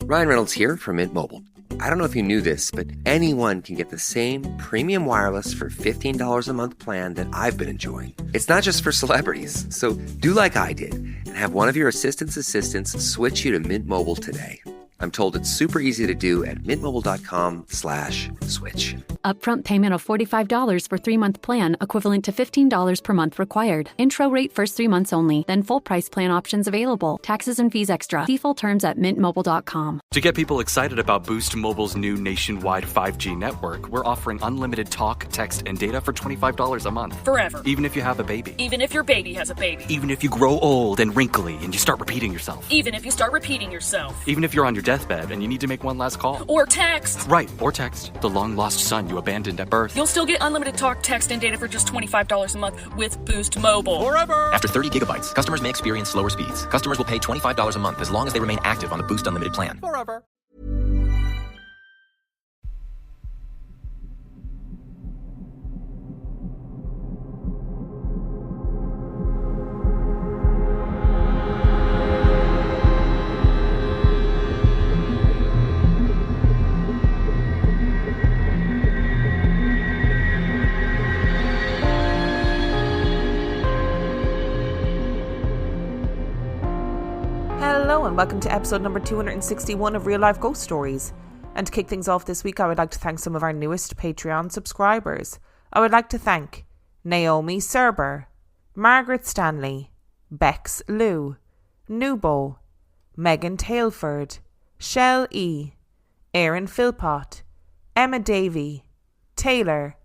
Ryan Reynolds here from Mint Mobile. I don't know if you knew this, but anyone can get the same premium wireless for $15 a month plan that I've been enjoying. It's not just for celebrities. So do like I did and have one of your assistants switch you to Mint Mobile today. I'm told it's super easy to do at mintmobile.com/switch. Upfront payment of $45 for 3-month plan, equivalent to $15 per month required. Intro rate first 3 months only, then full price plan options available. Taxes and fees extra. See full terms at mintmobile.com. To get people excited about Boost Mobile's new nationwide 5G network, we're offering unlimited talk, text, and data for $25 a month. Forever. Even if you have a baby. Even if your baby has a baby. Even if you grow old and wrinkly and you start repeating yourself. Even if you start repeating yourself. Even if you're on your deathbed and you need to make one last call. Or text. Right, or text. The long-lost son you abandoned at birth. You'll still get unlimited talk, text, and data for just $25 a month with Boost Mobile. Forever! After 30 gigabytes, customers may experience slower speeds. Customers will pay $25 a month as long as they remain active on the Boost Unlimited plan. Forever. Hello and welcome to episode number 261 of Real Life Ghost Stories. And to kick things off this week, I would like to thank some of our newest Patreon subscribers. I would like to thank Naomi Serber, Margaret Stanley, Bex Lou, Nubo, Megan Tailford, Shell E, Aaron Philpott, Emma Davey, Taylor,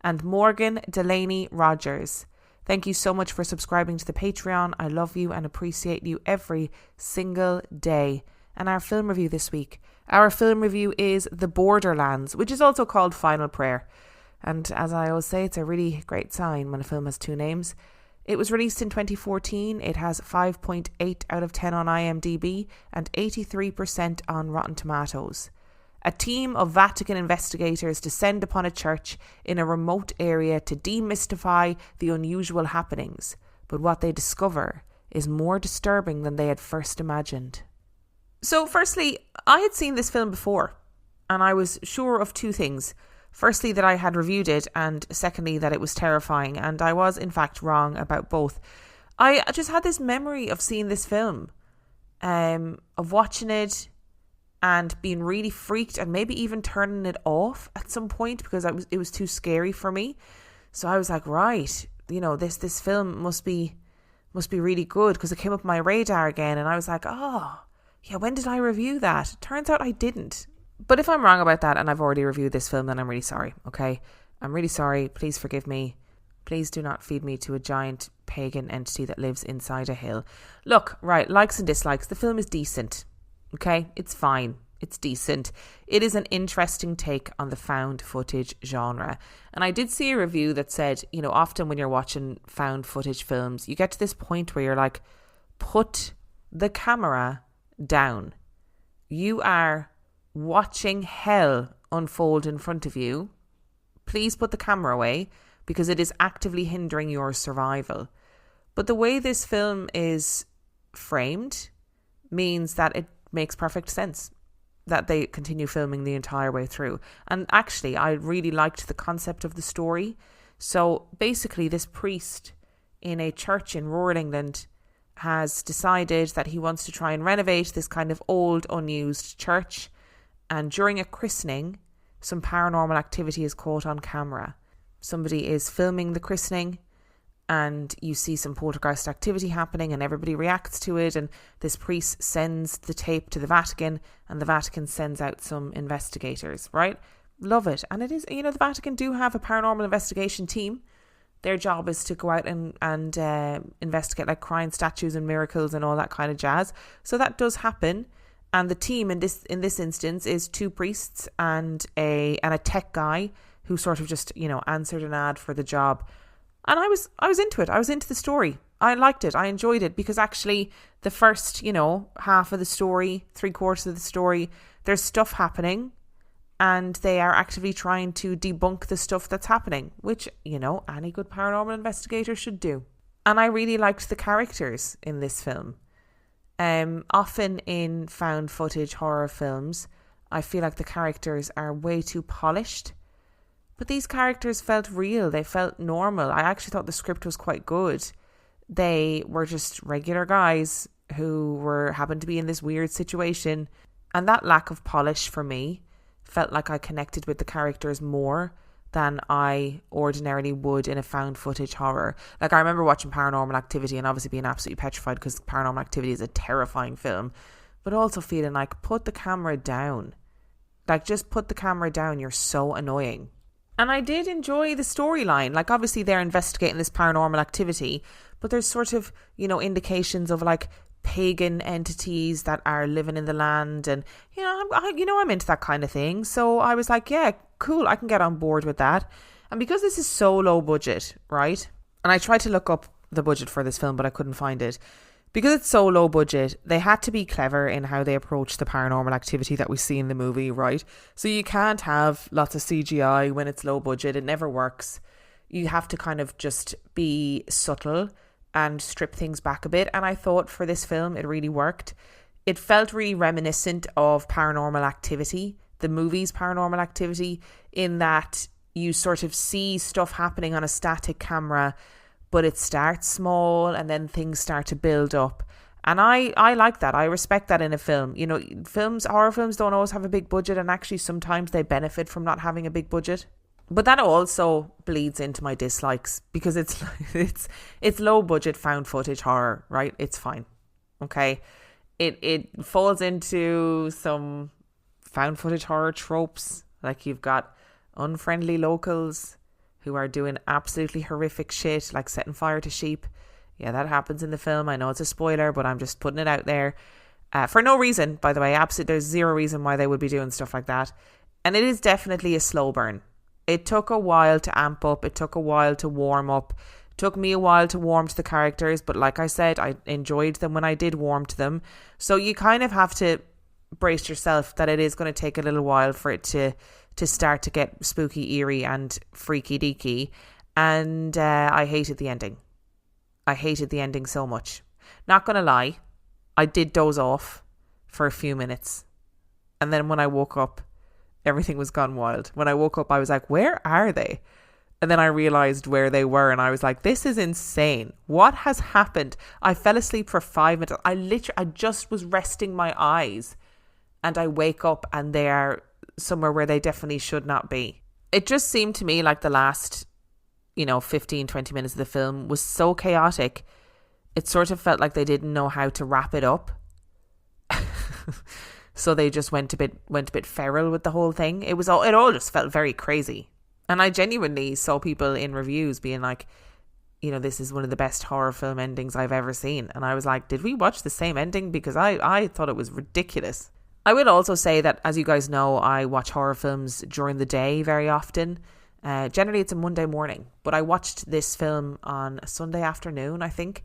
and Morgan Delaney Rogers. Thank you so much for subscribing to the Patreon. I love you and appreciate you every single day. And our film review this week. Our film review is The Borderlands, which is also called Final Prayer. And as I always say, it's a really great sign when a film has two names. It was released in 2014. It has 5.8 out of 10 on IMDb and 83% on Rotten Tomatoes. A team of Vatican investigators descend upon a church in a remote area to demystify the unusual happenings. But what they discover is more disturbing than they had first imagined. So firstly, I had seen this film before, and I was sure of two things. Firstly, that I had reviewed it, and secondly, that it was terrifying. And I was, in fact, wrong about both. I just had this memory of seeing this film, of watching it, and being really freaked and maybe even turning it off at some point because it was too scary for me. So I was like, right, you know, this film must be really good, because it came up my radar again, and I was like, oh, yeah, when did I review that? Turns out I didn't. But if I'm wrong about that and I've already reviewed this film, then I'm really sorry, okay? I'm really sorry. Please forgive me. Please do not feed me to a giant pagan entity that lives inside a hill. Look, right, likes and dislikes. The film is decent. Okay, it's fine. It's decent. It is an interesting take on the found footage genre. And I did see a review that said, you know, often when you're watching found footage films, you get to this point where you're like, put the camera down. You are watching hell unfold in front of you. Please put the camera away, because it is actively hindering your survival. But the way this film is framed means that it makes perfect sense that they continue filming the entire way through. And actually, I really liked the concept of the story. So basically, this priest in a church in rural England has decided that he wants to try and renovate this kind of old, unused church. And during a christening, some paranormal activity is caught on camera. Somebody is filming the christening, and you see some poltergeist activity happening, and everybody reacts to it, and this priest sends the tape to the Vatican, and the Vatican sends out some investigators, right? Love it. And it is, you know, the Vatican do have a paranormal investigation team. Their job is to go out and investigate like crying statues and miracles and all that kind of jazz. So that does happen. And the team in this instance is two priests and a tech guy who sort of just, you know, answered an ad for the job. And I was into it. I was into the story. I liked it. I enjoyed it, because actually the first, you know, half of the story, 3/4 of the story, there's stuff happening, and they are actively trying to debunk the stuff that's happening, which, you know, any good paranormal investigator should do. And I really liked the characters in this film. Often in found footage horror films, I feel like the characters are way too polished. But these characters felt real. They felt normal. I actually thought the script was quite good. They were just regular guys who happened to be in this weird situation. And that lack of polish for me felt like I connected with the characters more than I ordinarily would in a found footage horror. Like, I remember watching Paranormal Activity and obviously being absolutely petrified because Paranormal Activity is a terrifying film, but also feeling like, put the camera down. Like, just put the camera down. You're so annoying. And I did enjoy the storyline. Like, obviously they're investigating this paranormal activity, but there's sort of, indications of like pagan entities that are living in the land, and I'm into that kind of thing. So I was like, yeah, cool, I can get on board with that. And because this is so low budget, right? And I tried to look up the budget for this film, but I couldn't find it. Because it's so low budget, they had to be clever in how they approach the paranormal activity that we see in the movie, right? So you can't have lots of CGI when it's low budget. It never works. You have to kind of just be subtle and strip things back a bit. And I thought for this film, it really worked. It felt really reminiscent of Paranormal Activity, the movie's Paranormal Activity, in that you sort of see stuff happening on a static camera, but it starts small and then things start to build up. And I like that. I respect that in a film. Horror films don't always have a big budget, and actually sometimes they benefit from not having a big budget. But that also bleeds into my dislikes because it's low budget found footage horror, right? It's fine. Okay. It falls into some found footage horror tropes. Like, you've got unfriendly locals who are doing absolutely horrific shit, like setting fire to sheep. Yeah, that happens in the film. I know it's a spoiler, but I'm just putting it out there. For no reason, by the way. Absolutely, there's zero reason why they would be doing stuff like that. And it is definitely a slow burn. It took a while to amp up. It took a while to warm up. It took me a while to warm to the characters. But like I said, I enjoyed them when I did warm to them. So you kind of have to brace yourself that it is going to take a little while for it to start to get spooky, eerie and freaky deaky. And I hated the ending. I hated the ending so much. Not going to lie, I did doze off for a few minutes. And then when I woke up, everything was gone wild. When I woke up, I was like, where are they? And then I realised where they were, and I was like, this is insane. What has happened? I fell asleep for 5 minutes. I just was resting my eyes, and I wake up and they are somewhere where they definitely should not be. It just seemed to me like the last 15, 20 minutes of the film was so chaotic. It sort of felt like they didn't know how to wrap it up. So they just went a bit feral with the whole thing. It all just felt very crazy. And I genuinely saw people in reviews being like, this is one of the best horror film endings I've ever seen. And I was like, did we watch the same ending? Because I thought it was ridiculous. I will also say that, as you guys know, I watch horror films during the day very often. Generally, it's a Monday morning. But I watched this film on a Sunday afternoon, I think.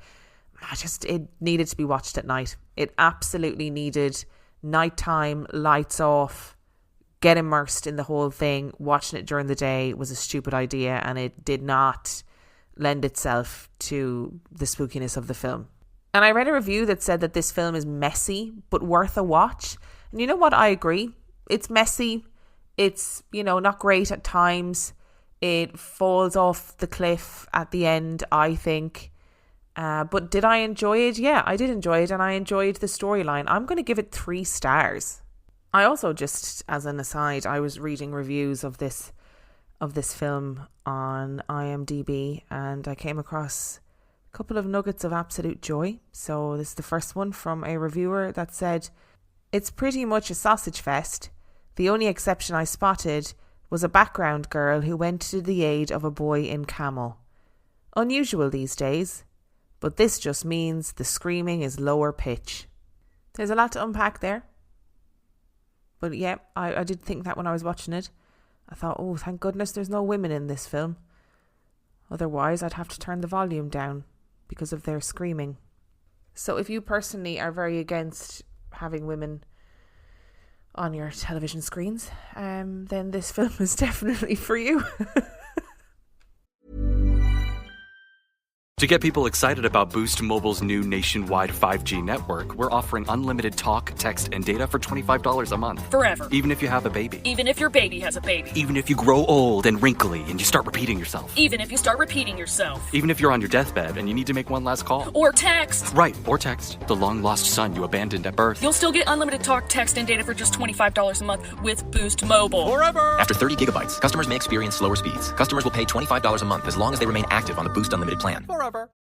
It needed to be watched at night. It absolutely needed nighttime, lights off, get immersed in the whole thing. Watching it during the day was a stupid idea, and it did not lend itself to the spookiness of the film. And I read a review that said that this film is messy but worth a watch. And you know what? I agree. It's messy. It's, not great at times. It falls off the cliff at the end, I think. But did I enjoy it? Yeah, I did enjoy it, and I enjoyed the storyline. I'm going to give it 3 stars. I also, just as an aside, I was reading reviews of this film on IMDb, and I came across a couple of nuggets of absolute joy. So this is the first one from a reviewer that said, "It's pretty much a sausage fest. The only exception I spotted was a background girl who went to the aid of a boy in camo. Unusual these days. But this just means the screaming is lower pitch." There's a lot to unpack there. But yeah, I did think that when I was watching it. I thought, oh, thank goodness there's no women in this film. Otherwise, I'd have to turn the volume down because of their screaming. So if you personally are very against having women on your television screens, then this film is definitely for you. To get people excited about Boost Mobile's new nationwide 5G network, we're offering unlimited talk, text, and data for $25 a month. Forever. Even if you have a baby. Even if your baby has a baby. Even if you grow old and wrinkly and you start repeating yourself. Even if you start repeating yourself. Even if you're on your deathbed and you need to make one last call. Or text. Right, or text. The long-lost son you abandoned at birth. You'll still get unlimited talk, text, and data for just $25 a month with Boost Mobile. Forever! After 30 gigabytes, customers may experience slower speeds. Customers will pay $25 a month as long as they remain active on the Boost Unlimited plan. Forever.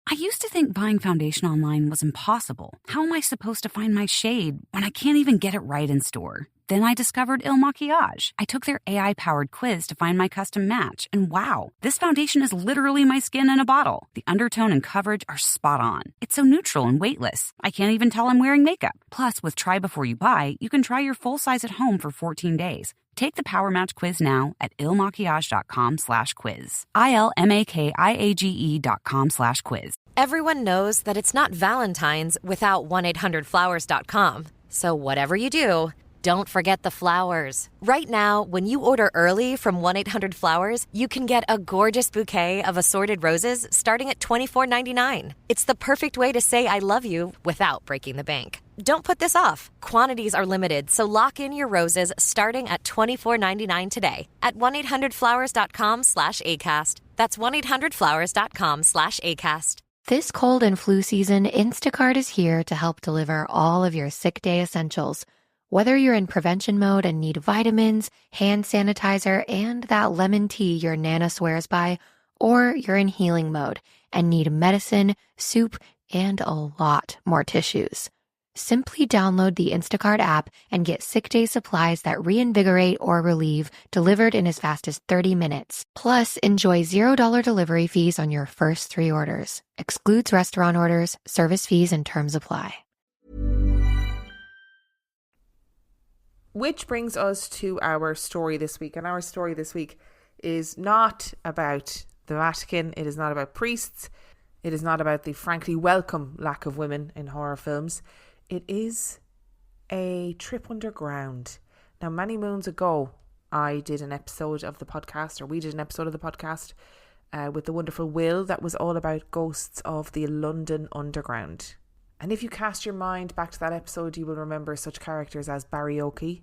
I used to think buying foundation online was impossible. How am I supposed to find my shade when I can't even get it right in store? Then I discovered Il Maquillage. I took their AI-powered quiz to find my custom match, and wow, this foundation is literally my skin in a bottle. The undertone and coverage are spot on. It's so neutral and weightless. I can't even tell I'm wearing makeup. Plus, with Try Before You Buy, you can try your full size at home for 14 days. Take the Power Match quiz now at ilmaquillage.com/quiz. ILMAKIAGE.com/quiz. Everyone knows that it's not Valentine's without 1-800-Flowers.com. So whatever you do, don't forget the flowers. Right now, when you order early from 1-800-Flowers, you can get a gorgeous bouquet of assorted roses starting at $24.99. It's the perfect way to say I love you without breaking the bank. Don't put this off. Quantities are limited, so lock in your roses starting at $24.99 today at 1-800-Flowers.com/ACAST. That's 1-800-Flowers.com/ACAST. This cold and flu season, Instacart is here to help deliver all of your sick day essentials. Whether you're in prevention mode and need vitamins, hand sanitizer, and that lemon tea your Nana swears by, or you're in healing mode and need medicine, soup, and a lot more tissues. Simply download the Instacart app and get sick day supplies that reinvigorate or relieve, delivered in as fast as 30 minutes. Plus, enjoy $0 delivery fees on your first 3 orders. Excludes restaurant orders, service fees, and terms apply. Which brings us to our story this week. And our story this week is not about the Vatican. It is not about priests. It is not about the frankly welcome lack of women in horror films. It is a trip underground. Now, many moons ago, I did an episode of the podcast, or we did an episode of the podcast with the wonderful Will that was all about ghosts of the London Underground. And if you cast your mind back to that episode, you will remember such characters as Barioki,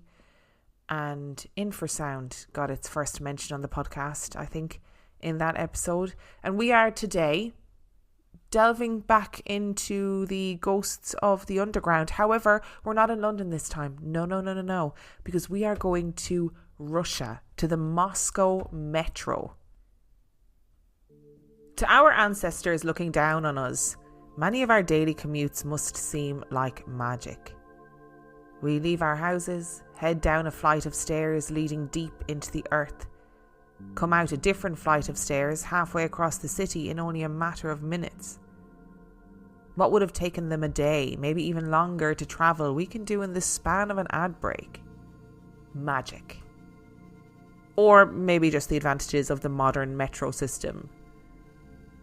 and Infrasound got its first mention on the podcast, I think, in that episode. And we are today delving back into the ghosts of the underground. However, we're not in London this time. No. Because we are going to Russia, to the Moscow Metro. To our ancestors looking down on us, many of our daily commutes must seem like magic. We leave our houses, head down a flight of stairs leading deep into the earth, come out a different flight of stairs halfway across the city in only a matter of minutes. What would have taken them a day, maybe even longer to travel, we can do in the span of an ad break. Magic. Or maybe just the advantages of the modern metro system.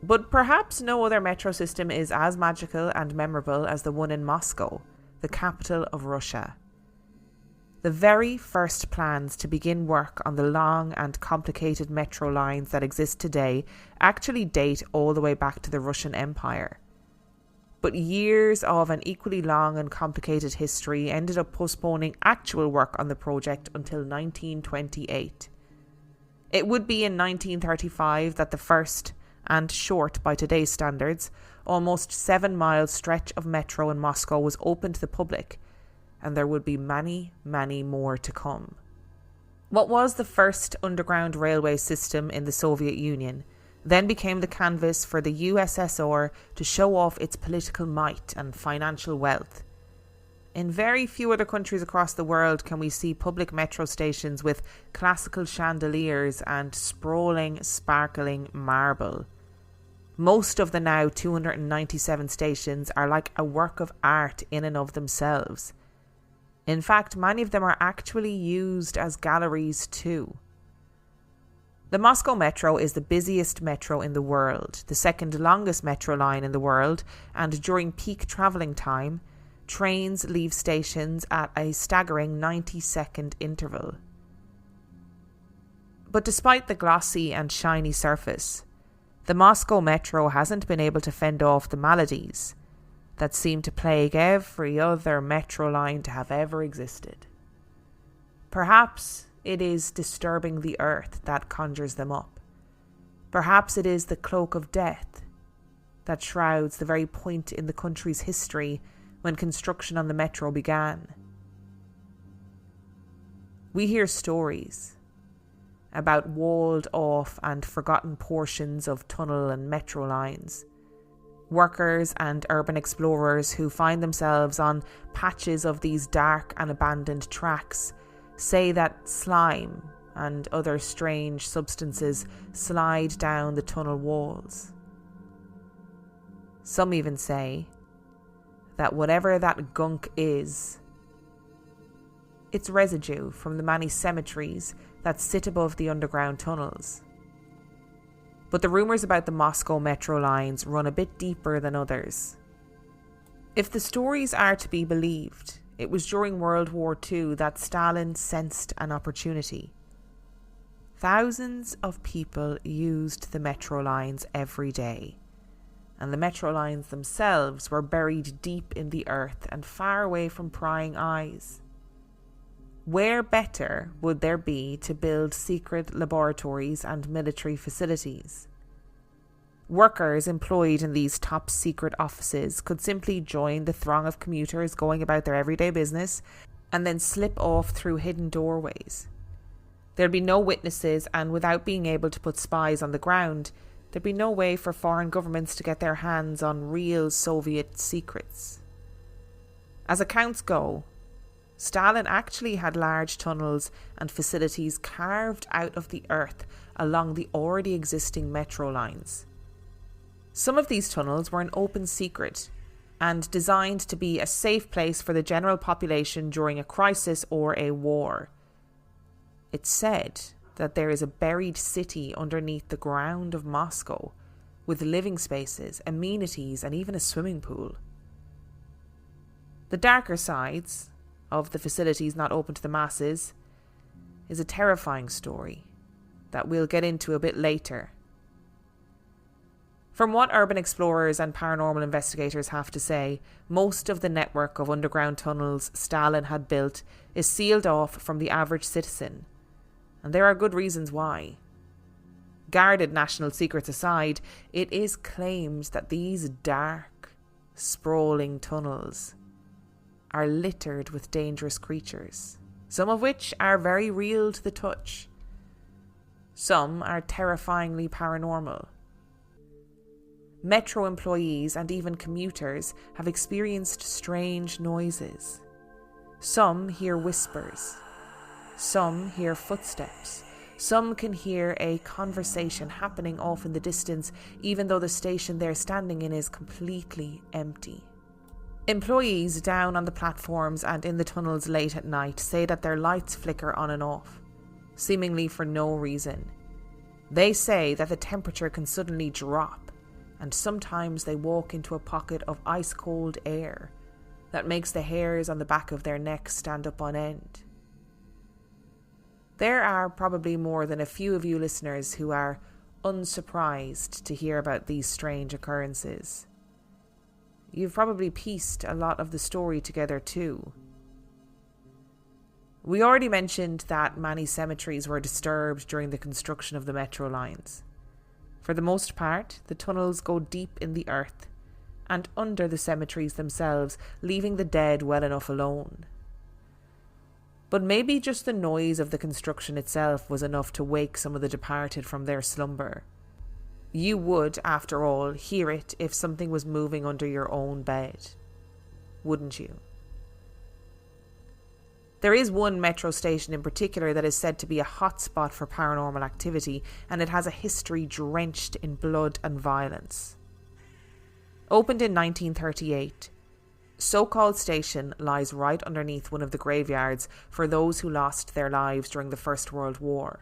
But perhaps no other metro system is as magical and memorable as the one in Moscow, the capital of Russia. The very first plans to begin work on the long and complicated metro lines that exist today actually date all the way back to the Russian Empire. But years of an equally long and complicated history ended up postponing actual work on the project until 1928. It would be in 1935 that the first, and short by today's standards, almost 7-mile stretch of metro in Moscow was open to the public, and there would be many, many more to come. What was the first underground railway system in the Soviet Union then became the canvas for the USSR to show off its political might and financial wealth. In very few other countries across the world can we see public metro stations with classical chandeliers and sprawling, sparkling marble. Most of the now 297 stations are like a work of art in and of themselves. In fact, many of them are actually used as galleries too. The Moscow Metro is the busiest metro in the world, the second longest metro line in the world, and during peak travelling time, trains leave stations at a staggering 90-second interval. But despite the glossy and shiny surface, The Moscow Metro hasn't been able to fend off the maladies that seem to plague every other metro line to have ever existed. Perhaps it is disturbing the earth that conjures them up. Perhaps it is the cloak of death that shrouds the very point in the country's history when construction on the metro began. We hear stories about walled off and forgotten portions of tunnel and metro lines. Workers and urban explorers who find themselves on patches of these dark and abandoned tracks say that slime and other strange substances slide down the tunnel walls. Some even say that whatever that gunk is, it's residue from the many cemeteries that sit above the underground tunnels. But the rumours about the Moscow metro lines run a bit deeper than others. If the stories are to be believed, it was during World War II that Stalin sensed an opportunity. Thousands of people used the metro lines every day, and the metro lines themselves were buried deep in the earth and far away from prying eyes. Where better would there be to build secret laboratories and military facilities? Workers employed in these top secret offices could simply join the throng of commuters going about their everyday business and then slip off through hidden doorways. There'd be no witnesses, and without being able to put spies on the ground, there'd be no way for foreign governments to get their hands on real Soviet secrets. As accounts go, Stalin actually had large tunnels and facilities carved out of the earth along the already existing metro lines. Some of these tunnels were an open secret and designed to be a safe place for the general population during a crisis or a war. It's said that there is a buried city underneath the ground of Moscow with living spaces, amenities, and even a swimming pool. The darker sides of the facilities not open to the masses is a terrifying story that we'll get into a bit later. From what urban explorers and paranormal investigators have to say, most of the network of underground tunnels Stalin had built is sealed off from the average citizen, and there are good reasons why. Guarded national secrets aside, it is claimed that these dark, sprawling tunnels are littered with dangerous creatures, some of which are very real to the touch. Some are terrifyingly paranormal. Metro employees and even commuters have experienced strange noises. Some hear whispers. Some hear footsteps. Some can hear a conversation happening off in the distance, even though the station they're standing in is completely empty. Employees down on the platforms and in the tunnels late at night say that their lights flicker on and off, seemingly for no reason. They say that the temperature can suddenly drop, and sometimes they walk into a pocket of ice-cold air that makes the hairs on the back of their necks stand up on end. There are probably more than a few of you listeners who are unsurprised to hear about these strange occurrences. You've probably pieced a lot of the story together too. We already mentioned that many cemeteries were disturbed during the construction of the metro lines. For the most part, the tunnels go deep in the earth and under the cemeteries themselves, leaving the dead well enough alone. But maybe just the noise of the construction itself was enough to wake some of the departed from their slumber. You would, after all, hear it if something was moving under your own bed, wouldn't you? There is one metro station in particular that is said to be a hotspot for paranormal activity, and it has a history drenched in blood and violence. Opened in 1938, So-Called Station lies right underneath one of the graveyards for those who lost their lives during the First World War.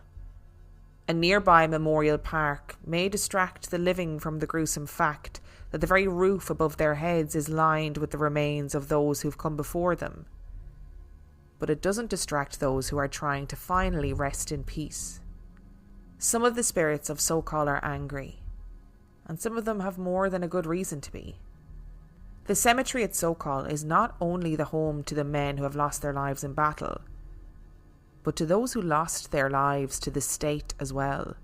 A nearby memorial park may distract the living from the gruesome fact that the very roof above their heads is lined with the remains of those who've come before them. But it doesn't distract those who are trying to finally rest in peace. Some of the spirits of So-Called are angry. and some of them have more than a good reason to be. The cemetery at Sokol is not only the home to the men who have lost their lives in battle, but to those who lost their lives to the state as well.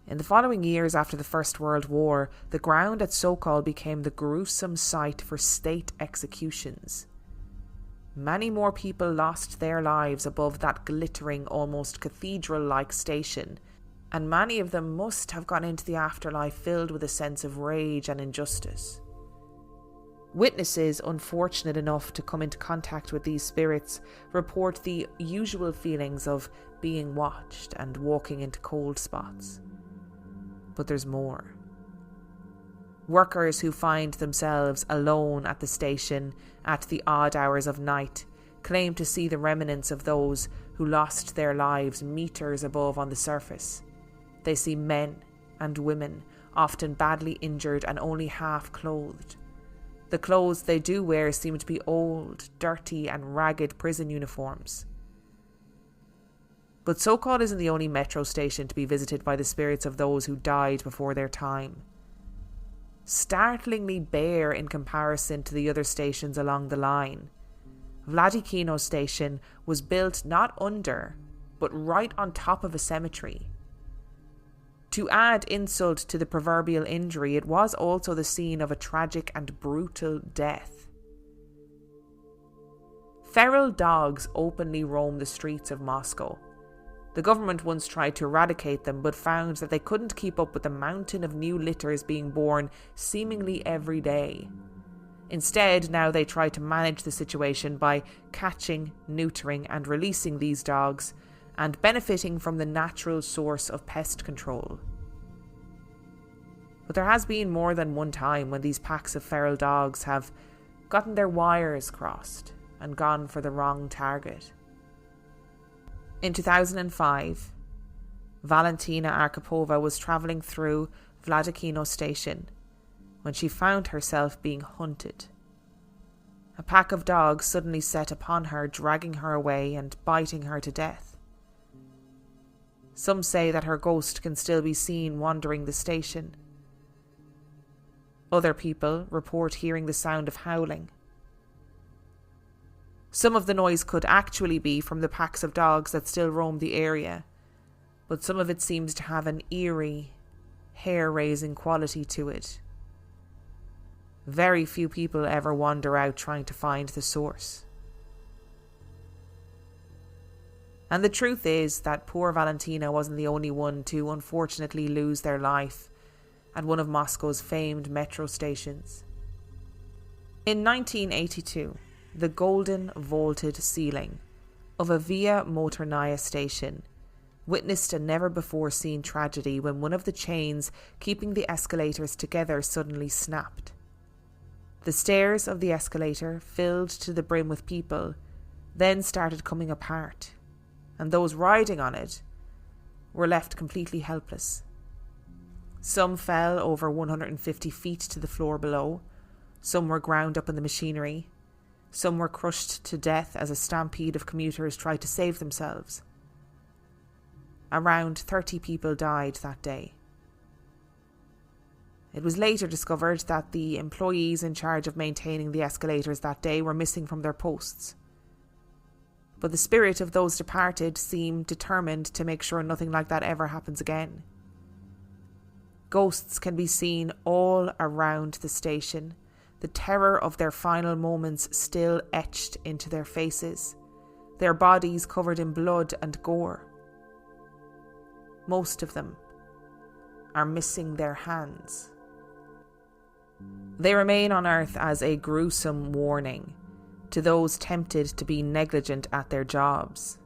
In the following years after the First World War, the ground at Sokol became the gruesome site for state executions. Many more people lost their lives above that glittering, almost cathedral-like station, and many of them must have gone into the afterlife filled with a sense of rage and injustice. Witnesses unfortunate enough to come into contact with these spirits report the usual feelings of being watched and walking into cold spots. But there's more. Workers who find themselves alone at the station at the odd hours of night claim to see the remnants of those who lost their lives meters above on the surface. They see men and women, often badly injured and only half clothed. The clothes they do wear seem to be old, dirty and ragged prison uniforms. But Sokol isn't the only metro station to be visited by the spirits of those who died before their time. Startlingly bare in comparison to the other stations along the line, Vladikino station was built not under, but right on top of a cemetery. To add insult to the proverbial injury, it was also the scene of a tragic and brutal death. Feral dogs openly roam the streets of Moscow. The government once tried to eradicate them, but found that they couldn't keep up with the mountain of new litters being born seemingly every day. Instead, now they try to manage the situation by catching, neutering and releasing these dogs, and benefiting from the natural source of pest control. But there has been more than one time when these packs of feral dogs have gotten their wires crossed and gone for the wrong target. In 2005, Valentina Arkhipova was travelling through Vladikino station when she found herself being hunted. A pack of dogs suddenly set upon her, dragging her away and biting her to death. Some say that her ghost can still be seen wandering the station. Other people report hearing the sound of howling. Some of the noise could actually be from the packs of dogs that still roam the area, but some of it seems to have an eerie, hair-raising quality to it. Very few people ever wander out trying to find the source. And the truth is that poor Valentina wasn't the only one to unfortunately lose their life at one of Moscow's famed metro stations. In 1982, the golden vaulted ceiling of a Via Motornaya station witnessed a never-before-seen tragedy when one of the chains keeping the escalators together suddenly snapped. The stairs of the escalator, filled to the brim with people, then started coming apart, and those riding on it were left completely helpless. Some fell over 150 feet to the floor below, some were ground up in the machinery, some were crushed to death as a stampede of commuters tried to save themselves. Around 30 people died that day. It was later discovered that the employees in charge of maintaining the escalators that day were missing from their posts. But the spirit of those departed seemed determined to make sure nothing like that ever happens again. Ghosts can be seen all around the station, the terror of their final moments still etched into their faces, their bodies covered in blood and gore. Most of them are missing their hands. They remain on Earth as a gruesome warning to those tempted to be negligent at their jobs.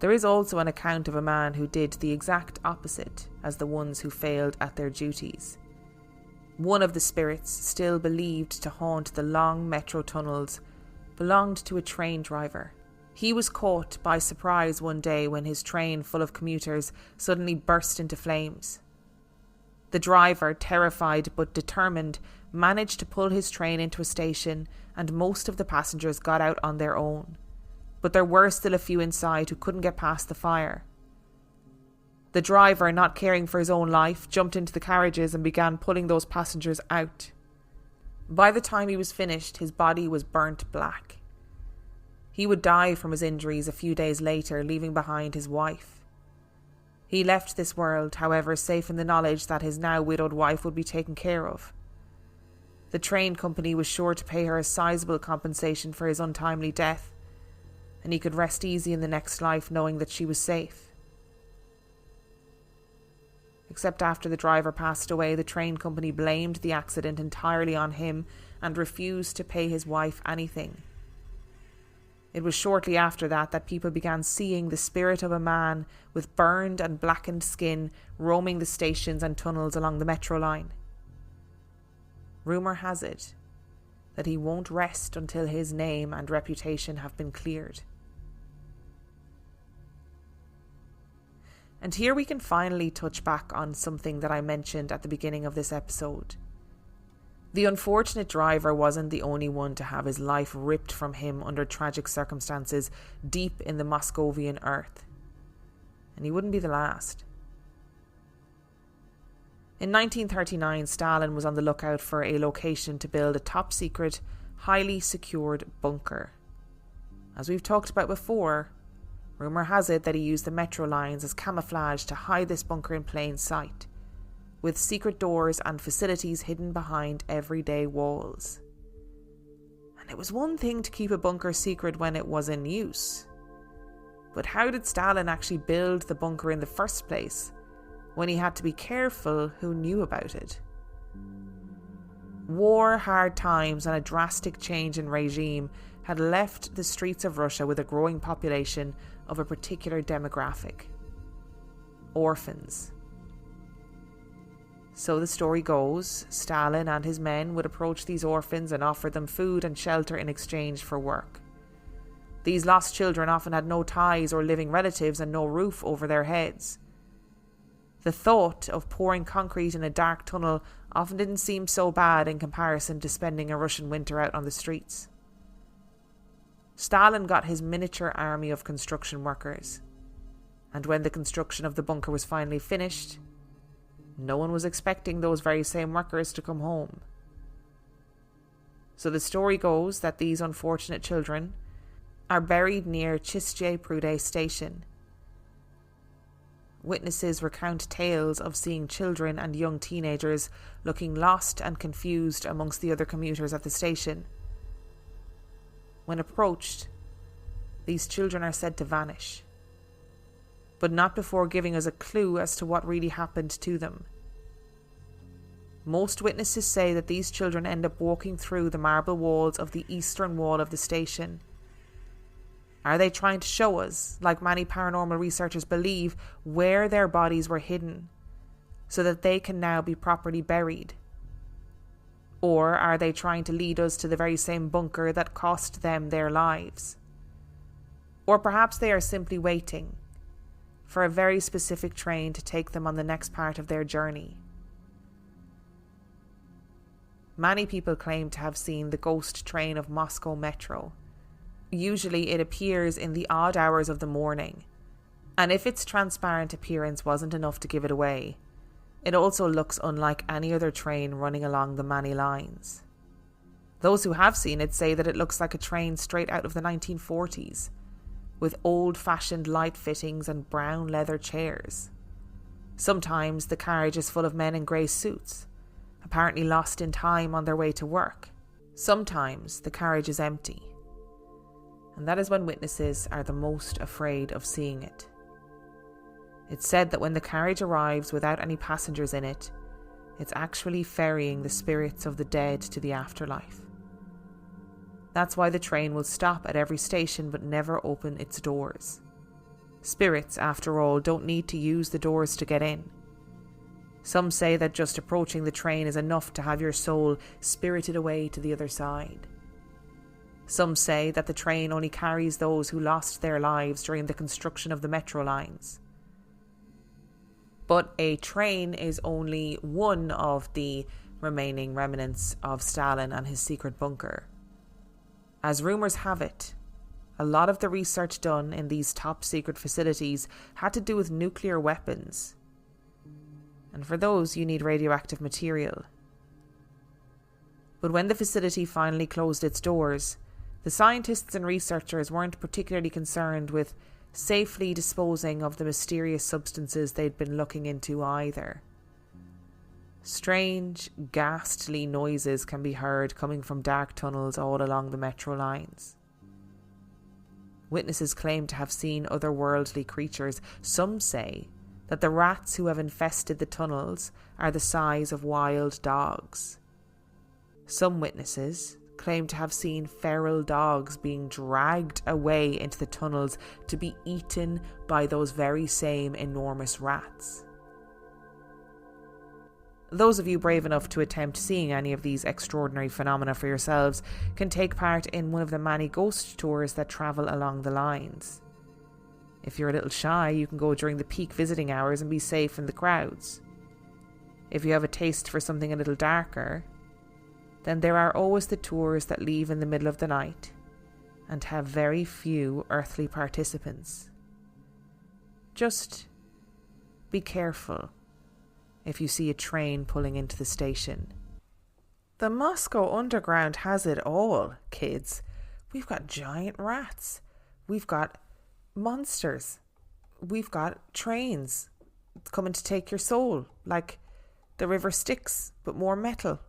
There is also an account of a man who did the exact opposite as the ones who failed at their duties. One of the spirits, still believed to haunt the long metro tunnels, belonged to a train driver. He was caught by surprise one day when his train full of commuters suddenly burst into flames. The driver, terrified but determined, managed to pull his train into a station, and most of the passengers got out on their own. But there were still a few inside who couldn't get past the fire. The driver, not caring for his own life, jumped into the carriages and began pulling those passengers out. By the time he was finished, his body was burnt black. He would die from his injuries a few days later, leaving behind his wife. He left this world, however, safe in the knowledge that his now widowed wife would be taken care of. The train company was sure to pay her a sizable compensation for his untimely death, and he could rest easy in the next life knowing that she was safe. Except after the driver passed away, the train company blamed the accident entirely on him and refused to pay his wife anything. It was shortly after that people began seeing the spirit of a man with burned and blackened skin roaming the stations and tunnels along the metro line. Rumour has it that he won't rest until his name and reputation have been cleared. And here we can finally touch back on something that I mentioned at the beginning of this episode. The unfortunate driver wasn't the only one to have his life ripped from him under tragic circumstances deep in the Moscovian earth. And he wouldn't be the last. In 1939, Stalin was on the lookout for a location to build a top-secret, highly secured bunker. As we've talked about before, rumour has it that he used the metro lines as camouflage to hide this bunker in plain sight, with secret doors and facilities hidden behind everyday walls. And it was one thing to keep a bunker secret when it was in use. But how did Stalin actually build the bunker in the first place, when he had to be careful who knew about it? War, hard times, and a drastic change in regime had left the streets of Russia with a growing population of a particular demographic: orphans. So the story goes, Stalin and his men would approach these orphans and offer them food and shelter in exchange for work. These lost children often had no ties or living relatives and no roof over their heads. The thought of pouring concrete in a dark tunnel often didn't seem so bad in comparison to spending a Russian winter out on the streets. Stalin got his miniature army of construction workers, and when the construction of the bunker was finally finished, no one was expecting those very same workers to come home. So the story goes that these unfortunate children are buried near Chistye Prude station. Witnesses recount tales of seeing children and young teenagers looking lost and confused amongst the other commuters at the station. When approached, these children are said to vanish, but not before giving us a clue as to what really happened to them. Most witnesses say that these children end up walking through the marble walls of the eastern wall of the station. Are they trying to show us, like many paranormal researchers believe, where their bodies were hidden, so that they can now be properly buried? Or are they trying to lead us to the very same bunker that cost them their lives? Or perhaps they are simply waiting for a very specific train to take them on the next part of their journey. Many people claim to have seen the ghost train of Moscow Metro. Usually it appears in the odd hours of the morning, and if its transparent appearance wasn't enough to give it away, it also looks unlike any other train running along the many lines. Those who have seen it say that it looks like a train straight out of the 1940s, with old-fashioned light fittings and brown leather chairs. Sometimes the carriage is full of men in grey suits, apparently lost in time on their way to work. Sometimes the carriage is empty, and that is when witnesses are the most afraid of seeing it. It's said that when the carriage arrives without any passengers in it, it's actually ferrying the spirits of the dead to the afterlife. That's why the train will stop at every station but never open its doors. Spirits, after all, don't need to use the doors to get in. Some say that just approaching the train is enough to have your soul spirited away to the other side. Some say that the train only carries those who lost their lives during the construction of the metro lines. But a train is only one of the remaining remnants of Stalin and his secret bunker. As rumours have it, A lot of the research done in these top secret facilities had to do with nuclear weapons. And for those, you need radioactive material. But when the facility finally closed its doors, the scientists and researchers weren't particularly concerned with safely disposing of the mysterious substances they'd been looking into either. Strange, ghastly noises can be heard coming from dark tunnels all along the metro lines. Witnesses claim to have seen otherworldly creatures. Some say that the rats who have infested the tunnels are the size of wild dogs. Some witnesses claim to have seen feral dogs being dragged away into the tunnels to be eaten by those very same enormous rats. Those of you brave enough to attempt seeing any of these extraordinary phenomena for yourselves can take part in one of the many ghost tours that travel along the lines. If you're a little shy, you can go during the peak visiting hours and be safe in the crowds. If you have a taste for something a little darker, then there are always the tours that leave in the middle of the night and have very few earthly participants. Just be careful if you see a train pulling into the station. The Moscow Underground has it all, kids. We've got giant rats. We've got monsters. We've got trains coming to take your soul, like the river Styx, but more metal.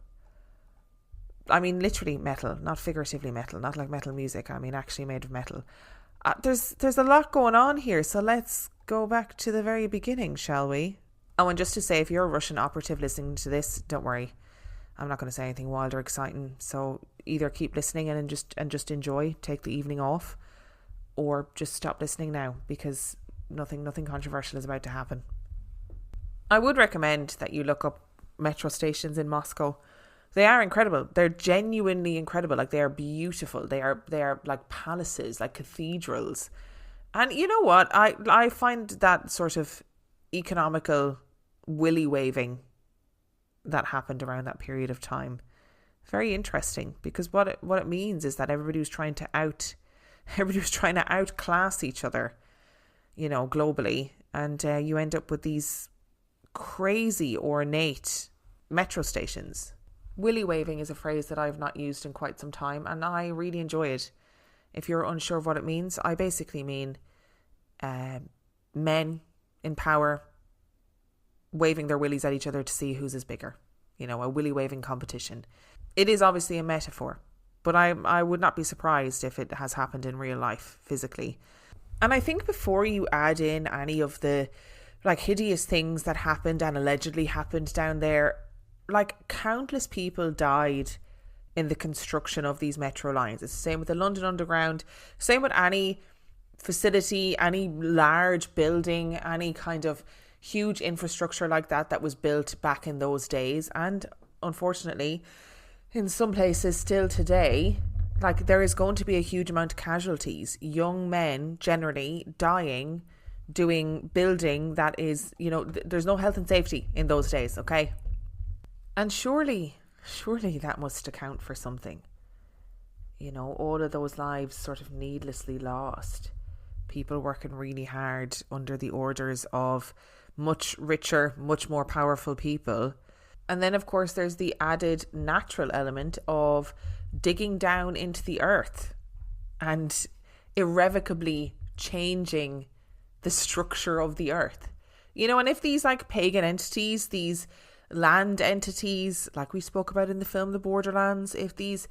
I mean, literally metal, not figuratively metal, not like metal music. I mean, actually made of metal. There's a lot going on here, so let's go back to the very beginning, shall we? Oh, and just to say, if you're a Russian operative listening to this, don't worry. I'm not going to say anything wild or exciting. So either keep listening and just enjoy, take the evening off, or just stop listening now, because nothing controversial is about to happen. I would recommend that you look up metro stations in Moscow. They are incredible. They're genuinely incredible. Like, they are beautiful. They are like palaces, like cathedrals. And you know what? I find that sort of economical willy waving that happened around that period of time very interesting, because what it means is that everybody was trying to outclass each other, you know, globally, and you end up with these crazy ornate metro stations. Willy waving is a phrase that I've not used in quite some time, and I really enjoy it. If you're unsure of what it means, I basically mean men in power waving their willies at each other to see whose is bigger. You know, a willy waving competition. It is obviously a metaphor, but I would not be surprised if it has happened in real life, physically. And I think before you add in any of the like hideous things that happened and allegedly happened down there, like countless people died in the construction of these metro lines. It's the same with the London Underground, same with any facility, any large building, any kind of huge infrastructure like that was built back in those days. And unfortunately, in some places still today, like, there is going to be a huge amount of casualties. Young men generally dying doing building that is, you know, there's no health and safety in those days, okay? And surely that must account for something. You know, all of those lives sort of needlessly lost. People working really hard under the orders of much richer, much more powerful people. And then, of course, there's the added natural element of digging down into the earth and irrevocably changing the structure of the earth. You know, and if these like pagan entities, these land entities, like we spoke about in the film The Borderlands, if these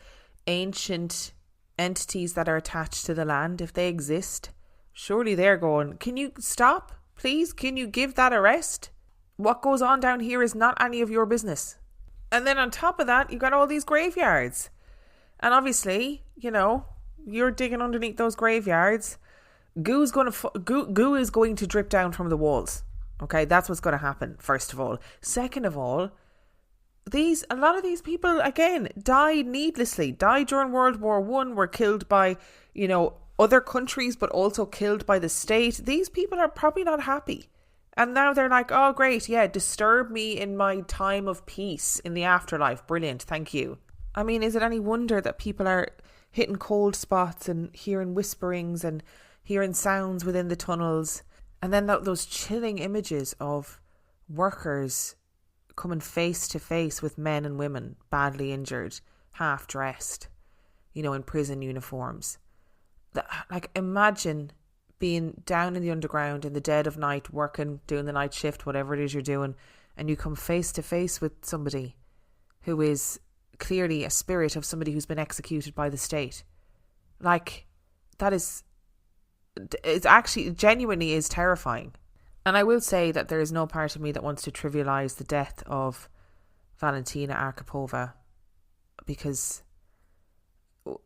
ancient entities that are attached to the land, if they exist, surely they're going, can you stop? Please, can you give that a rest? What goes on down here is not any of your business. And then on top of that, you got all these graveyards. And obviously, you know, you're digging underneath those graveyards. Goo is going to drip down from the walls. Okay, that's what's going to happen, first of all. Second of all, a lot of these people, again, died needlessly. Died during World War I, were killed by, you know, other countries, but also killed by the state. These people are probably not happy. And now they're like, oh, great, yeah, disturb me in my time of peace in the afterlife. Brilliant, thank you. I mean, is it any wonder that people are hitting cold spots and hearing whisperings and hearing sounds within the tunnels. And then those chilling images of workers coming face to face with men and women badly injured, half dressed, in prison uniforms. Like, imagine being down in the underground in the dead of night, working, doing the night shift, whatever it is you're doing, and you come face to face with somebody who is clearly a spirit of somebody who's been executed by the state. Like, it genuinely is terrifying. And I will say that there is no part of me that wants to trivialise the death of Valentina Arkhipova, because,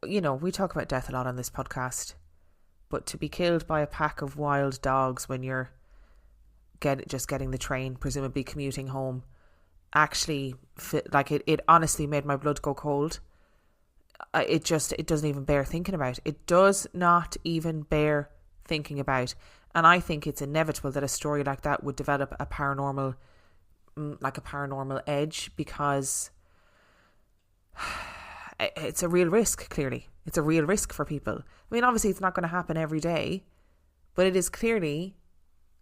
we talk about death a lot on this podcast, but to be killed by a pack of wild dogs when you're just getting the train, presumably commuting home, actually, it honestly made my blood go cold. It doesn't even bear thinking about. It does not even bear thinking about. And I think it's inevitable that a story like that would develop a paranormal edge, because it's a real risk, clearly. It's a real risk for people. I mean, obviously it's not going to happen every day, but it is clearly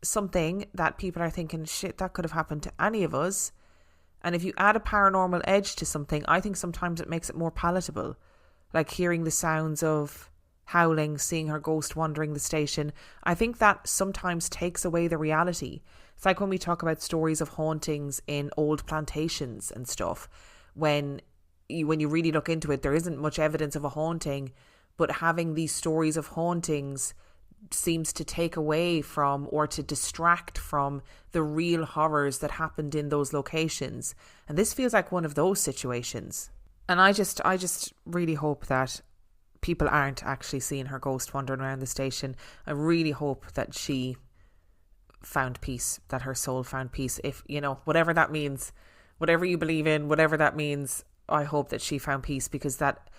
something that people are thinking, shit, that could have happened to any of us. And if you add a paranormal edge to something, I think sometimes it makes it more palatable. Like hearing the sounds of howling, seeing her ghost wandering the station. I think that sometimes takes away the reality. It's like when we talk about stories of hauntings in old plantations and stuff. When you really look into it, there isn't much evidence of a haunting, but having these stories of hauntings seems to take away from, or to distract from, the real horrors that happened in those locations. And this feels like one of those situations. And I just really hope that people aren't actually seeing her ghost wandering around the station. I really hope that she found peace, that her soul found peace. If, whatever that means, whatever you believe in, whatever that means, I hope that she found peace, because that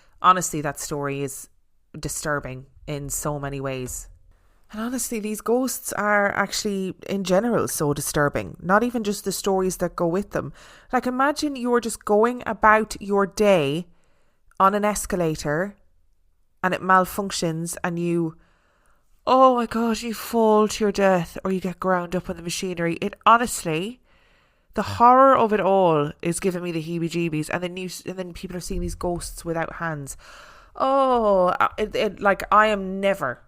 story is disturbing in so many ways. And honestly, these ghosts are actually, in general, so disturbing. Not even just the stories that go with them. Like, imagine you're just going about your day on an escalator and it malfunctions and you, oh my God, you fall to your death or you get ground up on the machinery. It honestly, the horror of it all is giving me the heebie-jeebies. And then people are seeing these ghosts without hands. Oh, like, I am never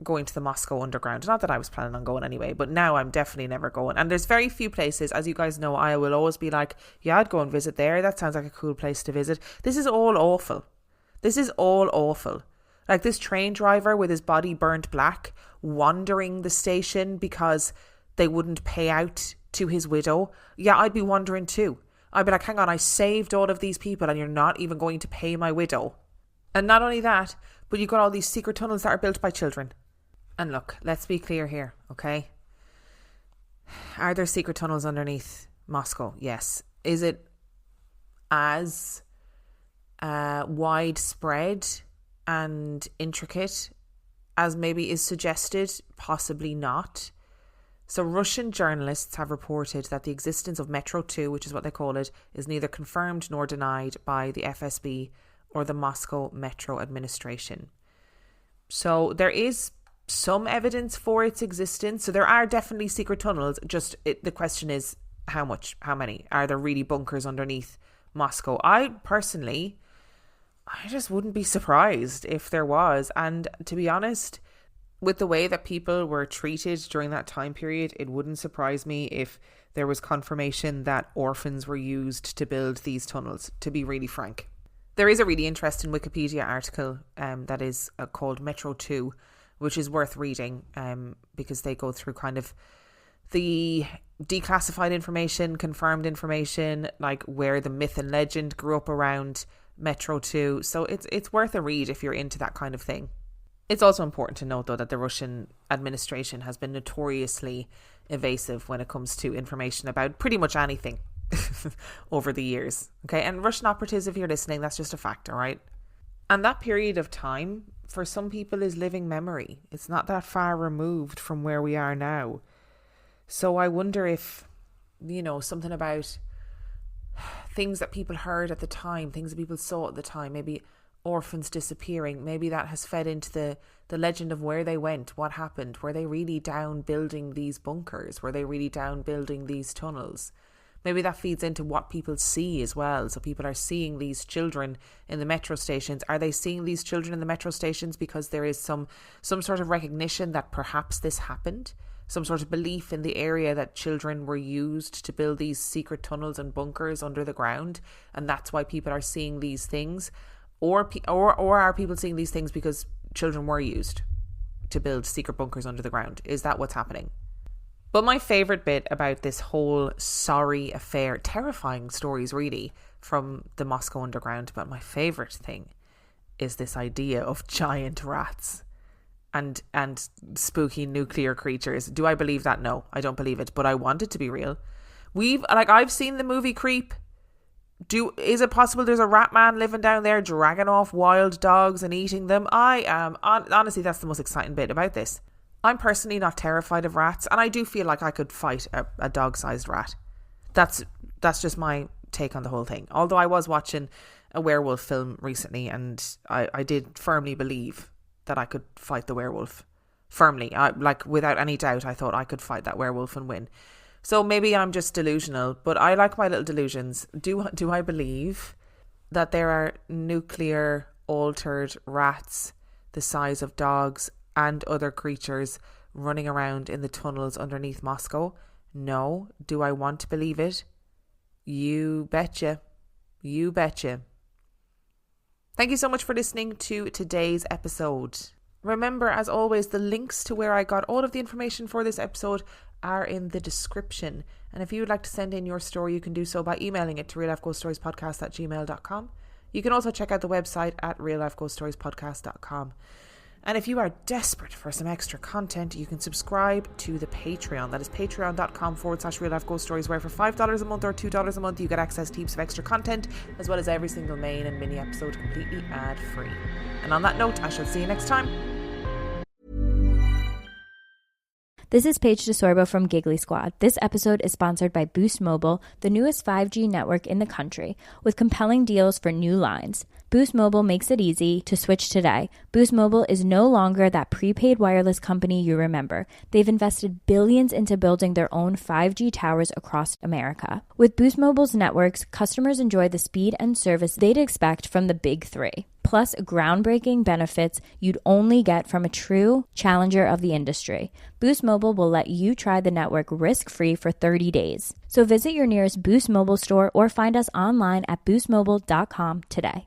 going to the Moscow Underground. Not that I was planning on going anyway, but now I'm definitely never going. And there's very few places, as you guys know, I will always be like, yeah, I'd go and visit there. That sounds like a cool place to visit. This is all awful. This is all awful. Like this train driver with his body burnt black, wandering the station because they wouldn't pay out to his widow. Yeah, I'd be wondering too. I'd be like, hang on, I saved all of these people and you're not even going to pay my widow. And not only that, but you've got all these secret tunnels that are built by children. And look, let's be clear here, okay? Are there secret tunnels underneath Moscow? Yes. Is it as widespread and intricate as maybe is suggested? Possibly not. So Russian journalists have reported that the existence of Metro 2, which is what they call it, is neither confirmed nor denied by the FSB or the Moscow Metro Administration. So there is some evidence for its existence. So there are definitely secret tunnels. The question is how much, how many? Are there really bunkers underneath Moscow? I just wouldn't be surprised if there was. And to be honest, with the way that people were treated during that time period, it wouldn't surprise me if there was confirmation that orphans were used to build these tunnels, to be really frank. There is a really interesting Wikipedia article that is called Metro 2, which is worth reading because they go through kind of the declassified information, confirmed information, like where the myth and legend grew up around Metro 2. So it's worth a read if you're into that kind of thing. It's also important to note, though, that the Russian administration has been notoriously evasive when it comes to information about pretty much anything over the years. Okay, and Russian operatives, if you're listening, that's just a fact, all right? And that period of time, for some people, is living memory. It's not that far removed from where we are now. So I wonder if, something about things that people heard at the time, things that people saw at the time, maybe orphans disappearing. Maybe that has fed into the legend of where they went, what happened. Were they really down building these bunkers? Were they really down building these tunnels? Maybe that feeds into what people see as well. So people are seeing these children in the metro stations. Are they seeing these children in the metro stations because there is some sort of recognition that perhaps this happened? Some sort of belief in the area that children were used to build these secret tunnels and bunkers under the ground, and that's why people are seeing these things? Or are people seeing these things because children were used to build secret bunkers under the ground? Is that what's happening? But my favourite bit about this whole sorry affair, terrifying stories really from the Moscow underground, but my favourite thing is this idea of giant rats and spooky nuclear creatures. Do I believe that? No, I don't believe it, but I want it to be real. I've seen the movie Creep. Is it possible there's a rat man living down there dragging off wild dogs and eating them? Honestly, that's the most exciting bit about this. I'm personally not terrified of rats, and I do feel like I could fight a dog-sized rat. That's just my take on the whole thing. Although I was watching a werewolf film recently, and I did firmly believe that I could fight the werewolf. Firmly. Without any doubt, I thought I could fight that werewolf and win. So maybe I'm just delusional, but I like my little delusions. Do I believe that there are nuclear altered rats the size of dogs and other creatures running around in the tunnels underneath Moscow? No. Do I want to believe it? You betcha. You betcha. Thank you so much for listening to today's episode. Remember, as always, the links to where I got all of the information for this episode are in the description. And if you would like to send in your story, you can do so by emailing it to reallifeghoststoriespodcast@gmail.com. You can also check out the website at reallifeghoststoriespodcast.com. And if you are desperate for some extra content, you can subscribe to the Patreon. That is patreon.com/reallifeghoststories, where for $5 a month or $2 a month, you get access to heaps of extra content, as well as every single main and mini episode completely ad-free. And on that note, I shall see you next time. This is Paige DeSorbo from Giggly Squad. This episode is sponsored by Boost Mobile, the newest 5G network in the country, with compelling deals for new lines. Boost Mobile makes it easy to switch today. Boost Mobile is no longer that prepaid wireless company you remember. They've invested billions into building their own 5G towers across America. With Boost Mobile's networks, customers enjoy the speed and service they'd expect from the big three. Plus, groundbreaking benefits you'd only get from a true challenger of the industry. Boost Mobile will let you try the network risk-free for 30 days. So visit your nearest Boost Mobile store or find us online at boostmobile.com today.